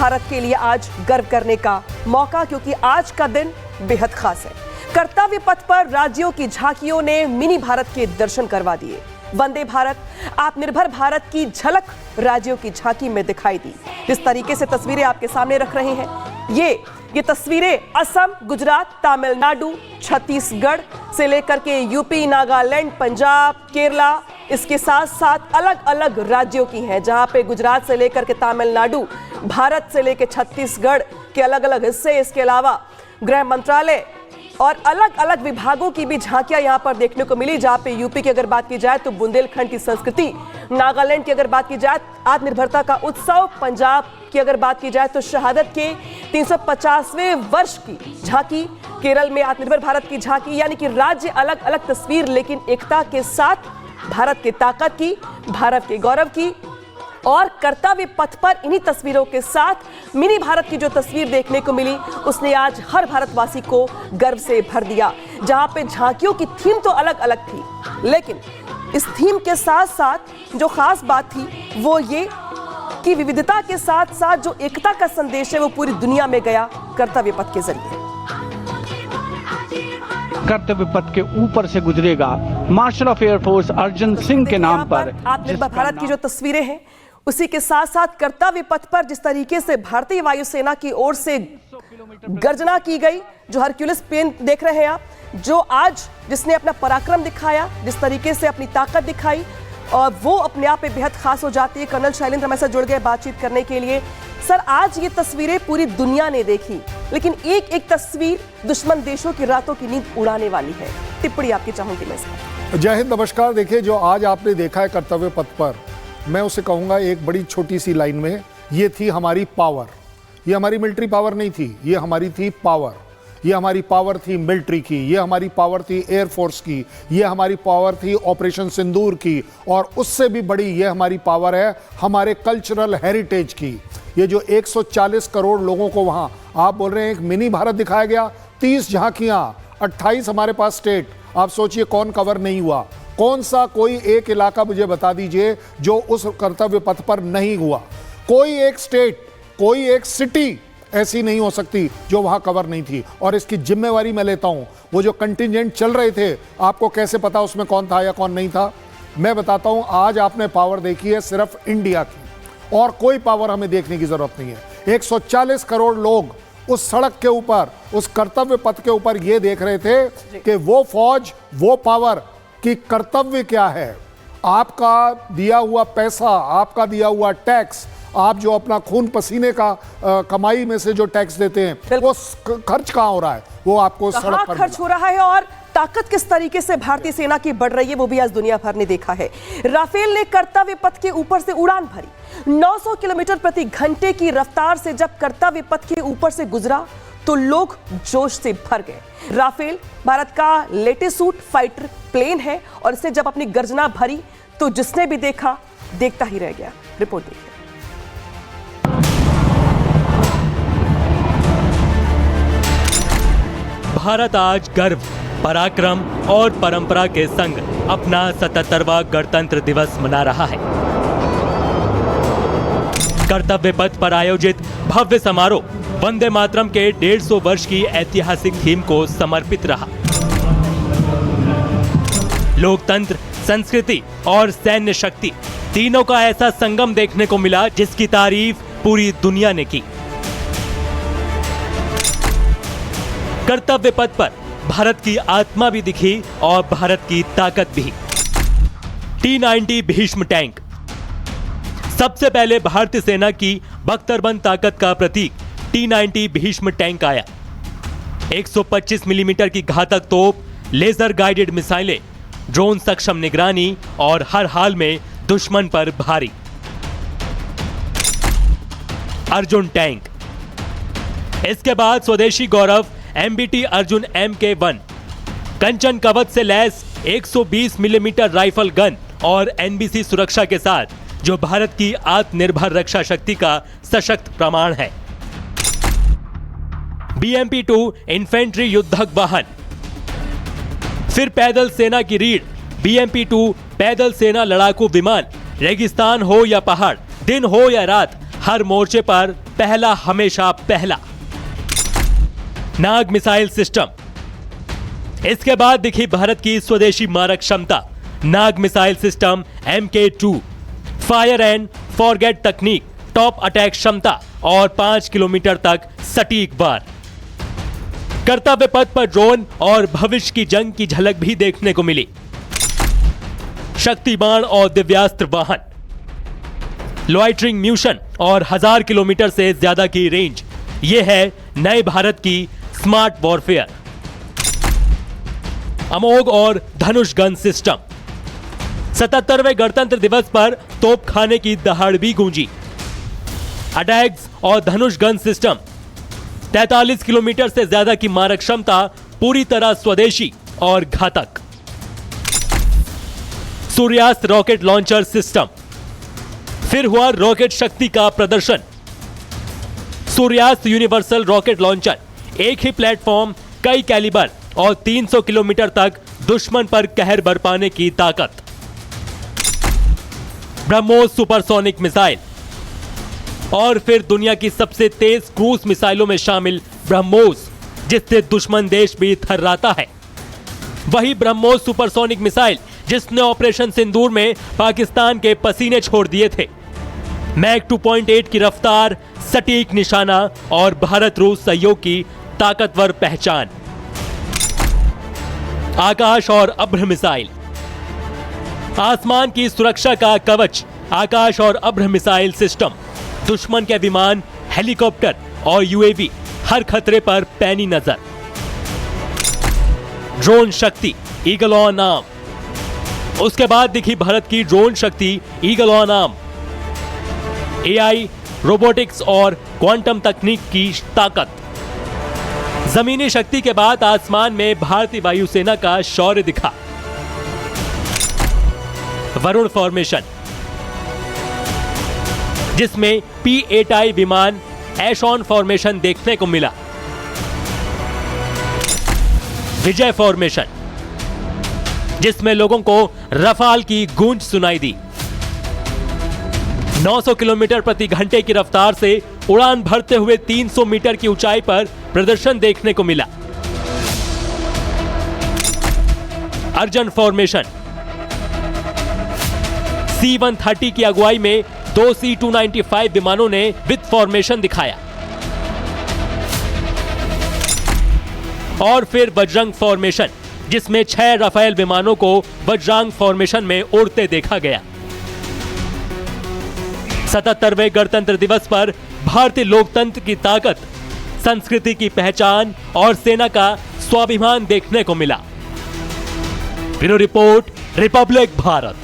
भारत के लिए आज गर्व करने का मौका, क्योंकि आज का दिन बेहद खास है। कर्तव्य पथ पर राज्यों की झांकियों ने मिनी भारत के दर्शन करवा दिए। वंदे भारत, आत्मनिर्भर भारत की झलक राज्यों की झांकी में दिखाई दी। जिस तरीके से तस्वीरें आपके सामने रख रहे हैं, ये तस्वीरें असम, गुजरात, तमिलनाडु, छत्तीसगढ़ से लेकर के यूपी, नागालैंड, पंजाब, केरला, इसके साथ साथ अलग अलग राज्यों की हैं, जहां पे गुजरात से लेकर के तमिलनाडु, भारत से लेकर छत्तीसगढ़ के अलग अलग हिस्से, इसके अलावा गृह मंत्रालय और अलग अलग विभागों की भी झांकियां यहां पर देखने को मिली। जहां पे यूपी की अगर बात की जाए तो बुंदेलखंड की संस्कृति, नागालैंड की अगर बात की जाए आत्मनिर्भरता का उत्सव, पंजाब की अगर बात की जाए तो शहादत के 350वें वर्ष की झांकी, केरल में आत्मनिर्भर भारत की झांकी, यानी कि राज्य अलग अलग तस्वीर, लेकिन एकता के साथ भारत की ताकत की, भारत के गौरव की। और कर्तव्य पथ पर इन्हीं तस्वीरों के साथ मिनी भारत की जो तस्वीर देखने को मिली, उसने आज हर भारतवासी को गर्व से भर दिया। जहां पे झांकियों की थीम तो अलग अलग थी, लेकिन इस थीम के साथ साथ जो खास बात थी वो ये कि विविधता के साथ साथ जो एकता का संदेश है वो पूरी दुनिया में गया कर्तव्य पथ के जरिए। कर्तव्य पथ के ऊपर से गुजरेगा marshal of air force Arjun Singh के नाम पर। आत्मनिर्भर भारत की जो तस्वीरें हैं, उसी के साथ साथ कर्तव्य पथ पर जिस तरीके से भारतीय वायुसेना की ओर से गर्जना की गई, जो हरक्यूलिस प्लेन देख रहे हैं आप, जो आज जिसने अपना पराक्रम दिखाया, जिस तरीके से अपनी ताकत दिखाई, और वो अपने आप में बेहद खास हो जाती है। कर्नल शैलेंद्र हमारे साथ जुड़ गए बातचीत करने के लिए। सर, आज ये तस्वीरें पूरी दुनिया ने देखी, लेकिन एक एक तस्वीर दुश्मन देशों की रातों की नींद उड़ाने वाली है। टिप्पणी आपकी चाहूंगी मैं इसमें। जय हिंद, नमस्कार। देखिए, जो आज आपने देखा है कर्तव्य पथ पर, मैं उसे कहूँगा एक बड़ी छोटी सी लाइन में, ये थी हमारी पावर। ये हमारी मिलिट्री पावर नहीं थी, ये हमारी थी पावर। ये हमारी पावर थी मिलिट्री की, ये हमारी पावर थी एयरफोर्स की, ये हमारी पावर थी ऑपरेशन सिंदूर की, और उससे भी बड़ी ये हमारी पावर है हमारे कल्चरल हेरिटेज की। ये जो 140 करोड़ लोगों को वहाँ आप बोल रहे हैं एक मिनी भारत दिखाया गया, 30 झांकियाँ, 28 हमारे पास स्टेट। आप सोचिए कौन कवर नहीं हुआ, कौन सा कोई एक इलाका मुझे बता दीजिए जो उस कर्तव्य पथ पर नहीं हुआ। कोई एक स्टेट, कोई एक सिटी ऐसी नहीं हो सकती जो वहां कवर नहीं थी। और इसकी जिम्मेवारी मैं लेता हूं। वो जो कंटिंजेंट चल रहे थे, आपको कैसे पता उसमें कौन था या कौन नहीं था? मैं बताता हूं। आज आपने पावर देखी है सिर्फ इंडिया की, और कोई पावर हमें देखने की जरूरत नहीं है। 140 करोड़ लोग उस सड़क के ऊपर, उस कर्तव्य पथ के ऊपर ये देख रहे थे कि वो फौज, वो पावर कि कर्तव्य क्या है। आपका दिया हुआ पैसा, आपका दिया हुआ टैक्स, आप जो अपना खून पसीने का कमाई में से जो टैक्स देते हैं, वो खर्च कहाँ हो रहा है? वो आपको सड़क पर खर्च हो रहा है। और ताकत किस तरीके से भारतीय सेना की बढ़ रही है, वो भी आज दुनिया भर ने देखा है। राफेल ने कर्तव्य पथ के ऊपर से उड़ान भरी। 900 किलोमीटर प्रति घंटे की रफ्तार से जब कर्तव्य पथ के ऊपर से गुजरा तो लोग जोश से भर गए। राफेल भारत का लेटेस्ट सूट फाइटर प्लेन है, और इसे जब अपनी गर्जना भरी तो जिसने भी देखा देखता ही रह गया। रिपोर्ट देखिए। भारत आज गर्व, पराक्रम और परंपरा के संग अपना 77वां गणतंत्र दिवस मना रहा है। कर्तव्य पथ पर आयोजित भव्य समारोह वंदे मातरम के 150 वर्ष की ऐतिहासिक थीम को समर्पित रहा। लोकतंत्र, संस्कृति और सैन्य शक्ति तीनों का ऐसा संगम देखने को मिला जिसकी तारीफ पूरी दुनिया ने की। कर्तव्य पथ पर भारत की आत्मा भी दिखी और भारत की ताकत भी। T-90 भीष्म टैंक सबसे पहले भारतीय सेना की बख्तरबंद ताकत का प्रतीक T-90 भीष्म टैंक आया। 125 मिलीमीटर की घातक तोप, लेजर गाइडेड मिसाइलें, ड्रोन सक्षम निगरानी और हर हाल में दुश्मन पर भारी। अर्जुन टैंक। इसके बाद स्वदेशी गौरव MBT अर्जुन MK1, कंचन कवच से लैस 120 मिलीमीटर राइफल गन और NBC सुरक्षा के साथ, जो भारत की आत्मनिर्भर रक्षा शक्ति का सशक्त प्रमाण है। BMP-2 इन्फेंट्री युद्धक वाहन। फिर पैदल सेना की रीढ़ BMP-2 पैदल सेना लड़ाकू विमान। रेगिस्तान हो या पहाड़, दिन हो या रात, हर मोर्चे पर पहला हमेशा पहला। Nag missile system. इसके बाद दिखी भारत की स्वदेशी मारक क्षमता, Nag missile system MK2, fire and forget तकनीक, टॉप अटैक क्षमता और 5 किलोमीटर तक सटीक वार। कर्तव्य पथ पर ड्रोन और भविष्य की जंग की झलक भी देखने को मिली। शक्ति बाण और दिव्यास्त्र वाहन, लॉइटरिंग म्यूशन और 1000 किलोमीटर से ज्यादा की रेंज। यह है नए भारत की स्मार्ट वॉरफेयर। अमोघ और धनुष गन सिस्टम। 77वें गणतंत्र दिवस पर तोप खाने की दहाड़ भी गूंजी। अटैक्स और धनुष गन सिस्टम, 43 किलोमीटर से ज्यादा की मारक क्षमता, पूरी तरह स्वदेशी और घातक। सूर्यास्त्र रॉकेट लॉन्चर सिस्टम। फिर हुआ रॉकेट शक्ति का प्रदर्शन। सूर्यास्त्र यूनिवर्सल रॉकेट लॉन्चर, एक ही प्लेटफॉर्म, कई कैलिबर और 300 किलोमीटर तक दुश्मन पर कहर बरपाने की ताकत। ब्रह्मोस सुपरसोनिक मिसाइल और फिर दुनिया की सबसे तेज क्रूज मिसाइलों में शामिल ब्रह्मोस, जिससे दुश्मन देश भी थर्राता है। वही ब्रह्मोस सुपरसोनिक मिसाइल जिसने ऑपरेशन सिंदूर में पाकिस्तान के पसीने छोड़ दिए थे। मैक 2.8 की रफ्तार, सटीक निशाना और भारत रूस सहयोग की ताकतवर पहचान। आकाश और अभ्र मिसाइल। आसमान की सुरक्षा का कवच, आकाश और अभ्र मिसाइल सिस्टम। दुश्मन के विमान, हेलीकॉप्टर और UAV हर खतरे पर पैनी नजर। ड्रोन शक्ति, ईगल ऑन आर्म। उसके बाद दिखी भारत की ड्रोन शक्ति, eagle on arm. AI, robotics और क्वांटम तकनीक की ताकत। जमीनी शक्ति के बाद आसमान में भारतीय वायुसेना का शौर्य दिखा। वरुण फॉर्मेशन, जिसमें P-8I विमान ऐश ऑन फॉर्मेशन देखने को मिला। विजय फॉर्मेशन, जिसमें लोगों को रफाल की गूंज सुनाई दी। 900 किलोमीटर प्रति घंटे की रफ्तार से उड़ान भरते हुए 300 मीटर की ऊंचाई पर प्रदर्शन देखने को मिला। अर्जन फॉर्मेशन, C-130 की अगुवाई में 2 C-295 विमानों ने विथ फॉर्मेशन दिखाया। और फिर वज्रंग फॉर्मेशन, जिसमें 6 राफेल विमानों को वज्रांग फॉर्मेशन में उड़ते देखा गया। 77वें गणतंत्र दिवस पर भारतीय लोकतंत्र की ताकत, संस्कृति की पहचान और सेना का स्वाभिमान देखने को मिला। Bureau report, Republic Bharat.